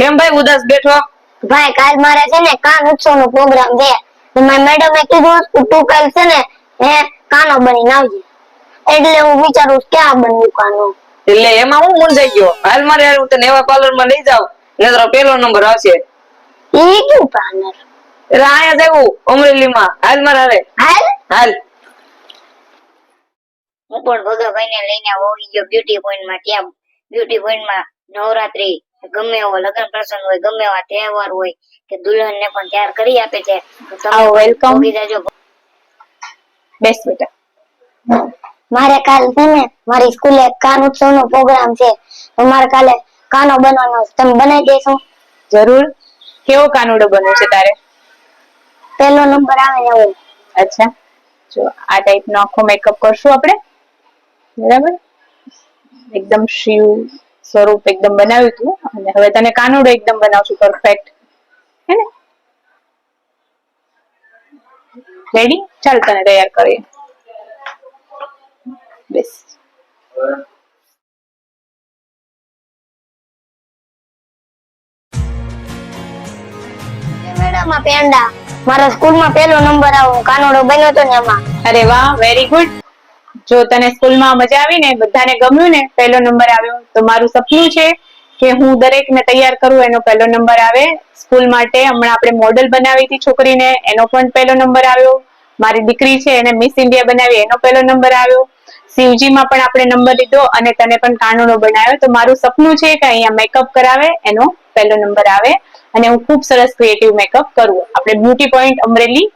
કેમ ભાઈ ઉદાસ બેઠો? ભાઈ કાલ મારે છે ને કાન ઉત્સવ નો પ્રોગ્રામ છે. તો મારી મેડમે કીધું તું કાલ છે ને કાનો બનીને આવજે. એટલે હું વિચારું ક્યાં બનવું કાનો. એટલે એમાં હું મૂંઝાઈ ગયો. હાલ મારે હું તને એવા પાર્લર માં લઈ જાઉં ને તારો પહેલો નંબર આવશે. ઈ કેવું પાર્લર? એટલે અહીંયા જવું અમરેલીમાં. હાલ મારે હાલે. હાલ હાલ. હું પણ ભગાભાઈ ને લઈને હોઈ ગયો બ્યુટી પોઈન્ટ માં. ત્યાં બ્યુટી પોઈન્ટ માં નવરાત્રી ગમે એવો લગ્ન પ્રસંગ હોય, ગમે એવા તહેવાર હોય કે દુલ્હન ને પણ તૈયાર કરી આપે છે. તો તમે વેલકમ. ભોગી જાજો. બેસ બેટા. મારે કાલ છે ને મારી સ્કૂલે કાન ઉત્સવ નો પ્રોગ્રામ છે. તો મારે કાલે કાનો બનવાનો છે. તમે બનાવી દેશો? જરૂર. કેવો કાનુડો બનવો છે તારે? પહેલો નંબર આવે ને એવો. અચ્છા, જો આ ટાઈપ નો આખો મેકઅપ કરશું આપણે, બરાબર? એકદમ શિવ સ્વરૂપ એકદમ બનાવ્યું તું, અને હવે તને કાનુડો એકદમ બનાવશું પરફેક્ટ, હે ને? રેડી? ચાલ તને તૈયાર કરીએ. બેસ. મેડમ આ પેંડા મારા સ્કૂલમાં પહેલો નંબર આવ્યો, કાનોડો બન્યો તો ને એમાં. અરે વાહ, વેરી ગુડ. જો તને સ્કૂલમાં મજા આવી ને, બધાને ગમ્યું ને, પહેલો નંબર આવ્યો, તો મારું સપનું છે કે હું દરેકને તૈયાર કરું એનો પહેલો નંબર આવે સ્કૂલ માટે. હમણાં આપણે મોડેલ બનાવી હતી છોકરીને, એનો પણ પહેલો નંબર આવ્યો. મારી દીકરી છે એને મિસ ઇન્ડિયા બનાવી, એનો પહેલો નંબર આવ્યો. શિવજીમાં પણ આપણે નંબર લીધો અને તને પણ કાનુડો બનાવ્યો. તો મારું સપનું છે કે અહીંયા મેકઅપ કરાવે એનો પહેલો નંબર આવે અને હું ખૂબ સરસ ક્રિએટિવ મેકઅપ કરું. આપણે બ્યુટી પોઈન્ટ અમરેલી